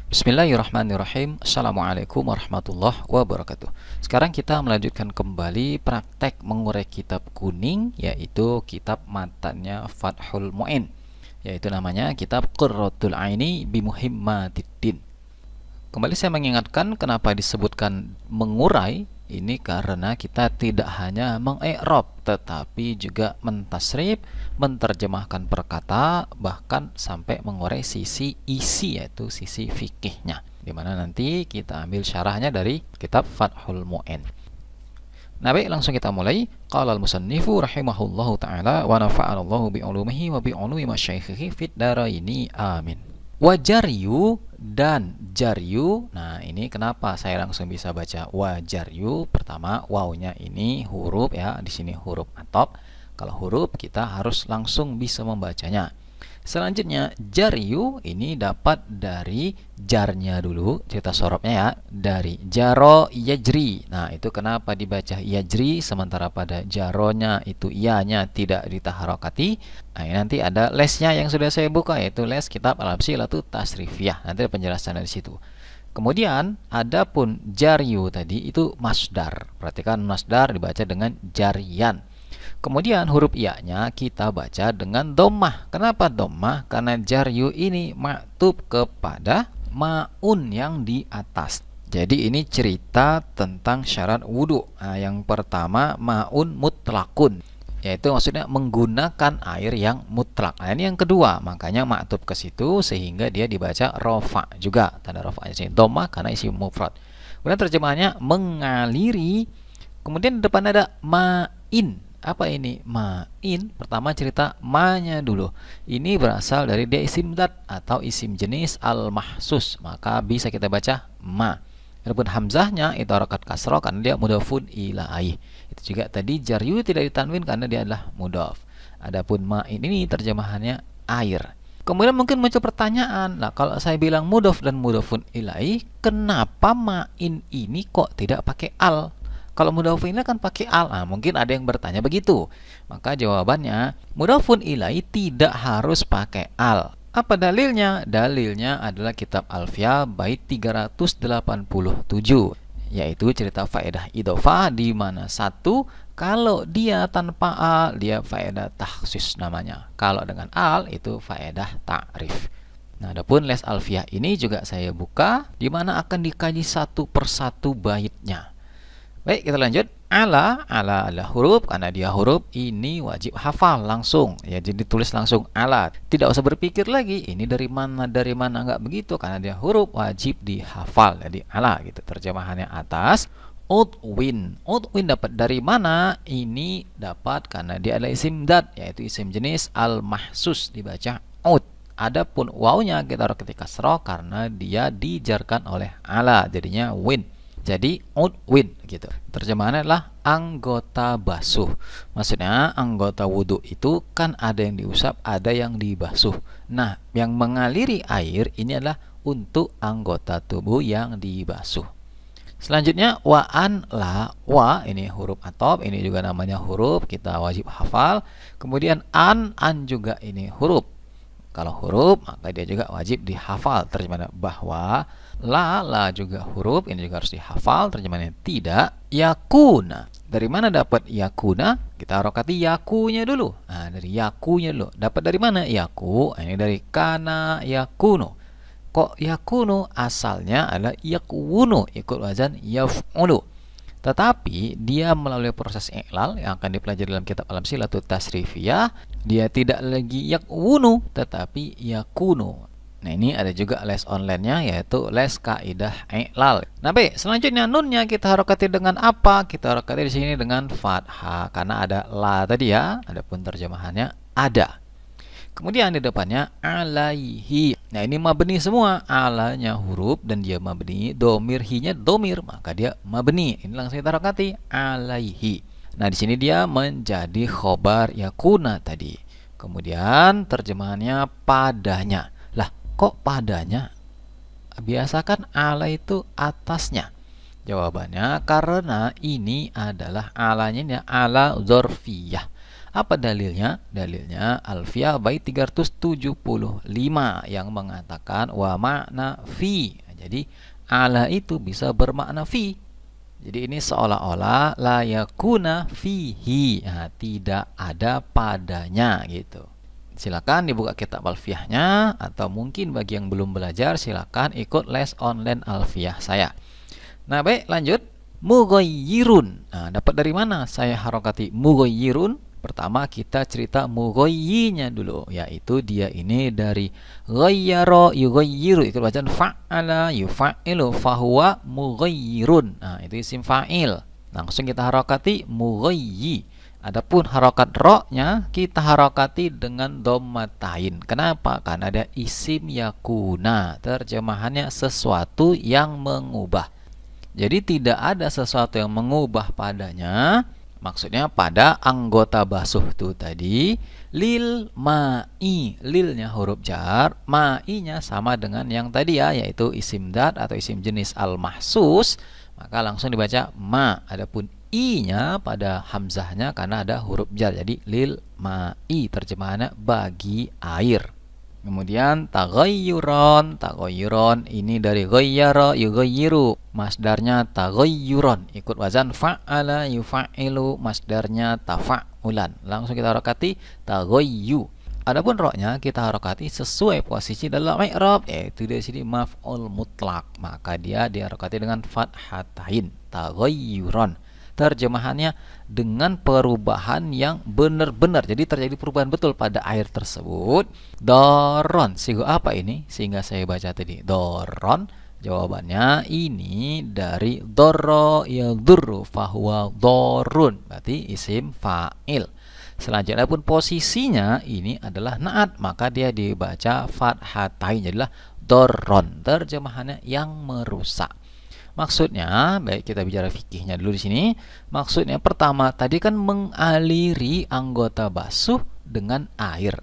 Bismillahirrahmanirrahim. Assalamualaikum warahmatullahi wabarakatuh. Sekarang kita melanjutkan kembali praktek mengurai kitab kuning, yaitu kitab matanya Fathul Mu'in, yaitu namanya kitab Qurratul Aini bi Muhimmatiddin. Kembali saya mengingatkan kenapa disebutkan mengurai. Ini karena kita tidak hanya mengi'rab tetapi juga mentasrif, menterjemahkan perkata, bahkan sampai mengurai sisi isi, yaitu sisi fikihnya, dimana nanti kita ambil syarahnya dari kitab Fathul Mu'in. Nah, baik, langsung kita mulai. Qala al-musannifu rahimahullahu ta'ala wa nafa'anallahu bi'ulumihi wa bi'ulumi masyaikhihi fid daraini amin. Wajaryu dan jaryu. Nah, ini kenapa saya langsung bisa baca wajaryu? Pertama, wawnya ini huruf ya, di sini huruf atop. Kalau huruf kita harus langsung bisa membacanya. Selanjutnya jaryu ini dapat dari jarnya dulu, cerita sorobnya ya, dari jaro yajri. Nah, itu kenapa dibaca yajri sementara pada jaronya itu ianya tidak ditaharokati. Nah, ini nanti ada lesnya yang sudah saya buka, yaitu les kitab Al-Amsilatu Tasrifiyah. Nanti ada penjelasan di situ. Kemudian adapun jaryu tadi itu masdar. Perhatikan, masdar dibaca dengan jarian. Kemudian huruf iya-nya kita baca dengan dhammah. Kenapa dhammah? Karena jaryu ini maktub kepada maun yang di atas. Jadi ini cerita tentang syarat wudhu. Nah, yang pertama maun mutlakun, yaitu maksudnya menggunakan air yang mutlak. Nah, ini yang kedua, makanya maktub ke situ sehingga dia dibaca rofa juga. Tanda rofanya sini dhammah karena isi mufrad. Kemudian terjemahannya mengaliri. Kemudian di depan ada ma'in. Apa ini ma'in? Pertama cerita ma-nya dulu. Ini berasal dari dia isim dzat atau isim jenis al-mahsus, maka bisa kita baca ma. Adapun hamzahnya itu harakat kasroh karena dia mudhafun ilaih. Itu juga tadi jaryu tidak ditanwin karena dia adalah mudhaf. Adapun ma'in ini terjemahannya air. Kemudian mungkin muncul pertanyaan, nah kalau saya bilang mudhaf dan mudhafun ilaih, kenapa ma'in ini kok tidak pakai al? Kalau mudhafun ilaih kan pakai al. Nah, mungkin ada yang bertanya begitu. Maka jawabannya, mudhafun ilaih tidak harus pakai al. Apa dalilnya? Dalilnya adalah kitab Alfiyah bait 387, yaitu cerita faedah idhofah, di mana satu, kalau dia tanpa al, dia faedah takhsis namanya. Kalau dengan al, itu faedah ta'rif. Nah, adapun les Alfiyah ini juga saya buka, di mana akan dikaji satu persatu baitnya. Baik, kita lanjut. Ala adalah huruf, karena dia huruf ini wajib hafal langsung ya, jadi tulis langsung ala, tidak usah berpikir lagi ini dari mana enggak begitu, karena dia huruf wajib dihafal. Jadi ala gitu terjemahannya atas. Udwin dapat dari mana? Ini dapat karena dia adalah isim dzat, yaitu isim jenis al-mahsus, dibaca ud. Adapun wawnya kita ketik kasroh karena dia dijarkan oleh ala, jadinya win. Jadi udwin gitu. Terjemahannya adalah anggota basuh. Maksudnya anggota wudhu itu kan ada yang diusap, ada yang dibasuh. Nah, yang mengaliri air ini adalah untuk anggota tubuh yang dibasuh. Selanjutnya waan la, wa ini huruf atop, ini juga namanya huruf, kita wajib hafal. Kemudian an juga ini huruf. Kalau huruf maka dia juga wajib dihafal. Terjemahannya bahwa la juga huruf, ini juga harus dihafal. Terjemahannya tidak. Yakuna, dari mana dapat yakuna? Kita harokati yakunya dulu. Nah, dari yakunya dulu. Dapat dari mana yaku? Ini dari kana yakunu. Kok yakunu? Asalnya adalah yakunu, ikut wazan yaf'ulu. Tetapi dia melalui proses i'lal yang akan dipelajari dalam kitab Al-Amsilatu Tasrifiyah, dia tidak lagi yakwunu tetapi yakunu. Nah, ini ada juga les online-nya, yaitu les kaidah i'lal. Nah, baik, selanjutnya nunnya kita harokati dengan apa? Kita harokati di sini dengan fathah karena ada la tadi ya. Adapun terjemahannya ada. Kemudian di depannya alaihi. Nah, ini mabni semua. Alanya huruf dan dia mabni. Domir hi-nya domir, maka dia mabni. Ini langsung kita harokati alaihi. Nah, di sini dia menjadi khobar yakuna tadi. Kemudian terjemahannya padanya. Lah, kok padanya? Biasakan ala itu atasnya. Jawabannya karena ini adalah alanya ini ala dzarfiyah. Apa dalilnya? Dalilnya Alfiyah bait 375 yang mengatakan wa makna fi. Jadi ala itu bisa bermakna fi. Jadi ini seolah-olah la yakuna fihi, nah, tidak ada padanya gitu. Silakan dibuka kitab Alfiyahnya, atau mungkin bagi yang belum belajar silakan ikut les online Alfiyah saya. Nah, baik, lanjut. Mughayyirun. Nah, dapat dari mana saya harokati mughayyirun? Pertama kita cerita mughayyinya dulu, yaitu dia ini dari ghayyara yughayyiru, itu bacaan fa'ala yufa'ilu fahuwa mughayyirun. Nah, itu isim fa'il. Langsung kita harokati mughayyi. Adapun harokat ro-nya kita harokati dengan dhammatain. Kenapa? Karena ada isim yakuna. Terjemahannya sesuatu yang mengubah. Jadi tidak ada sesuatu yang mengubah padanya. Maksudnya pada anggota basuh itu tadi. Lil ma'i. Lilnya huruf jar. Ma'inya sama dengan yang tadi ya, yaitu isim dat atau isim jenis al-mahsus. Maka langsung dibaca ma. Adapun i-nya pada hamzahnya karena ada huruf jar. Jadi lil ma'i. Terjemahannya bagi air. Kemudian taghayyuron. Taghayyuron ini dari ghayyara yughayyiru, masdarnya taghayyuron, ikut wazan fa'ala yufa'ilu, masdarnya tafa'ulan. Langsung kita harokati taghayyu. Adapun ro-nya kita harokati sesuai posisi dalam i'rab, yaitu di sini maf'ul mutlak, maka dia diharokati dengan fathatain, taghayyuron. Terjemahannya dengan perubahan yang benar-benar. Jadi terjadi perubahan betul pada air tersebut. Doron. Sigo apa ini? Sehingga saya baca tadi. Doron. Jawabannya ini dari dorro yadurru fahuwa dorun. Berarti isim fa'il. Selanjutnya pun posisinya ini adalah naat. Maka dia dibaca fathatain. Jadilah doron. Terjemahannya yang merusak. Maksudnya, baik kita bicara fikihnya dulu di sini. Maksudnya pertama tadi kan mengaliri anggota basuh dengan air.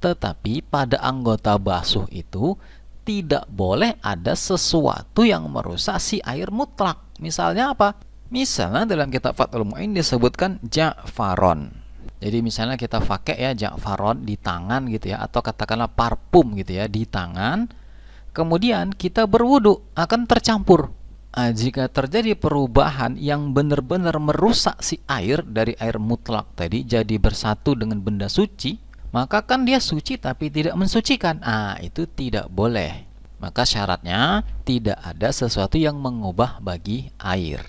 Tetapi pada anggota basuh itu tidak boleh ada sesuatu yang merusak si air mutlak. Misalnya apa? Misalnya dalam kitab Fathul Mu'in disebutkan ja'faron. Jadi misalnya kita pakai ya ja'faron di tangan gitu ya, atau katakanlah parfum gitu ya di tangan. Kemudian kita berwudu, akan tercampur. Nah, jika terjadi perubahan yang benar-benar merusak si air dari air mutlak tadi jadi bersatu dengan benda suci, maka kan dia suci tapi tidak mensucikan. Ah, itu tidak boleh. Maka syaratnya tidak ada sesuatu yang mengubah bagi air.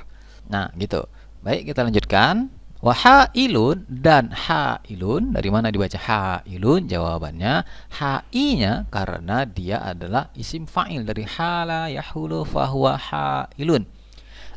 Nah, gitu. Baik, kita lanjutkan. Wahailun dan hailun. Dari mana dibaca hailun? Jawabannya hai-nya karena dia adalah isim fa'il dari hala yahulu fahuwa hailun.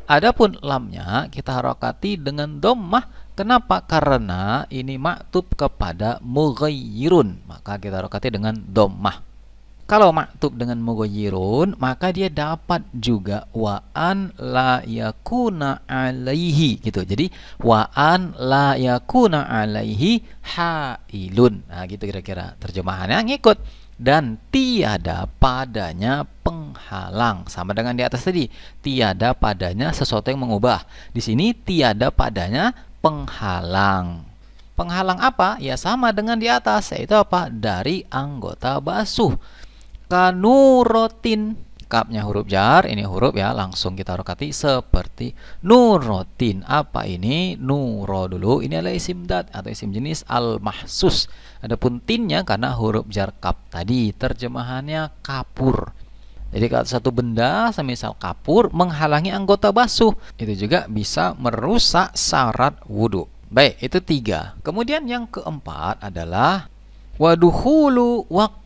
Adapun lamnya kita harokati dengan dhammah. Kenapa? Karena ini maktub kepada mughayyirun. Maka kita harokati dengan dhammah. Kalau maktub dengan mughayyirun, maka dia dapat juga wa'an la yakuna alaihi gitu. Jadi wa'an la yakuna alaihi hailun. Nah, gitu kira-kira terjemahannya ngikut. Dan tiada padanya penghalang, sama dengan di atas tadi. Tiada padanya sesuatu yang mengubah. Di sini tiada padanya penghalang. Penghalang apa? Ya sama dengan di atas, yaitu apa? Dari anggota basuh. Kanurotin, kapnya huruf jar, ini huruf ya, langsung kita harokati seperti nurotin. Apa ini? Nuro dulu, ini adalah isim dat atau isim jenis al-mahsus. Adapun tinnya karena huruf jar kap tadi, terjemahannya kapur. Jadi kalau satu benda, semisal kapur, menghalangi anggota basuh, itu juga bisa merusak syarat wudhu. Baik, itu 3. Kemudian yang keempat adalah waduhulu waktu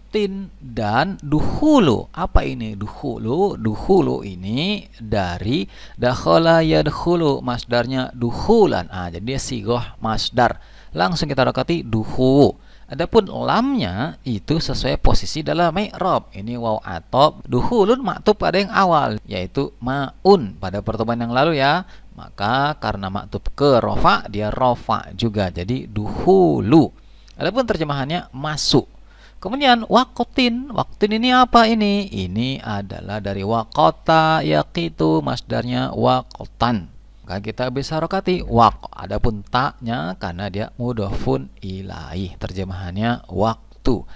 dan duhulu. Apa ini duhulu? Duhulu ini dari dakhala yadkhulu, masdarnya duhulan. Jadi dia sigoh masdar. Langsung kita harokati duhu. Adapun lamnya itu sesuai posisi dalam i'rab. Ini waw atop. Duhulun maktub pada yang awal, yaitu ma'un pada pertemuan yang lalu ya. Maka karena maktub ke rofa, dia rofa juga. Jadi duhulu. Adapun terjemahannya masuk. Kemudian wakotin. Wakotin ini apa ini? Ini adalah dari wakota yaqitu, masdarnya wakotan. maka kita bisa rokati waq. Adapun taknya karena dia mudhofun ilaih, terjemahannya waktu.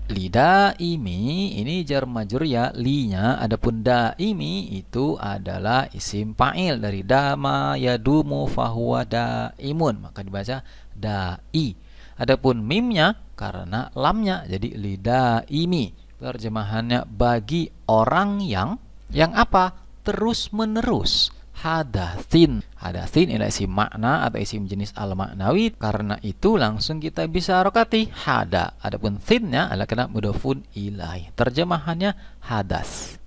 Lidaimi ini jar majrur ya linya, adapun daimi itu adalah isim fa'il dari dama yadumu fahuwa daimun, maka dibaca dai. Adapun mimnya karena lamnya jadi lidaimi, terjemahannya bagi orang yang apa? Terus menerus. Hadatsin. Hadatsin adalah isim makna atau isim jenis al-maknawi. Karena itu langsung kita bisa rokati hada. Adapun thinnya adalah kena mudhofun ilaih. Terjemahannya hadas.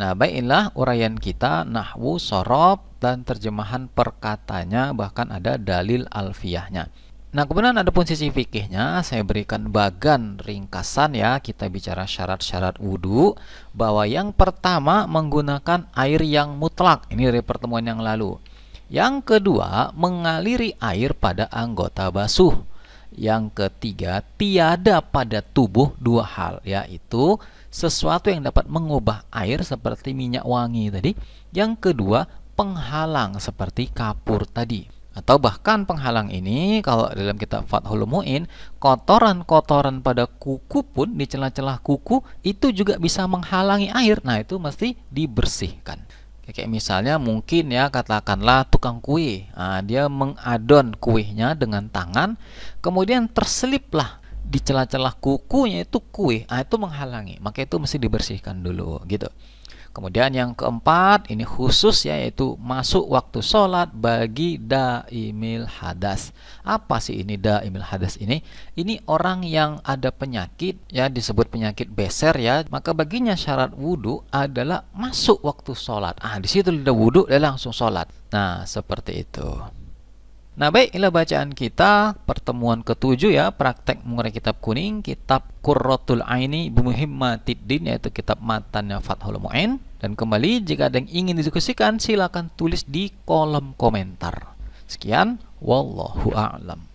Nah, baiklah uraian kita nahwu, sorob, dan terjemahan perkatanya, bahkan ada dalil alfiyahnya. Nah, kemudian adapun sisi fikihnya, saya berikan bagan ringkasan ya. Kita bicara syarat-syarat wudhu, bahwa yang pertama menggunakan air yang mutlak. Ini dari pertemuan yang lalu. Yang kedua, mengaliri air pada anggota basuh. Yang ketiga, tiada pada tubuh dua hal, yaitu sesuatu yang dapat mengubah air seperti minyak wangi tadi. Yang kedua, penghalang seperti kapur tadi. Atau bahkan penghalang ini kalau dalam kitab Fathul Mu'in, kotoran-kotoran pada kuku pun di celah-celah kuku itu juga bisa menghalangi air. Nah, itu mesti dibersihkan. Kayak misalnya mungkin ya katakanlah tukang kue. Nah, dia mengadon kuenya dengan tangan, kemudian terseliplah di celah-celah kukunya itu kue. Nah, itu menghalangi. Maka itu mesti dibersihkan dulu gitu. Kemudian yang keempat, ini khusus ya, yaitu masuk waktu sholat bagi daimil hadas. Apa sih ini daimil hadas ini? Ini orang yang ada penyakit ya, disebut penyakit beser ya, maka baginya syarat wudhu adalah masuk waktu sholat. Di situ udah wudhu, dia langsung sholat. Nah, seperti itu. Nah, baik, inilah bacaan kita pertemuan ke-7 ya, praktek mengurai kitab kuning, kitab Qurratul Aini Bimuhimmatiddin, yaitu kitab matannya Fathul Mu'in. Dan kembali, jika ada yang ingin didiskusikan, silakan tulis di kolom komentar. Sekian, wallahu a'lam.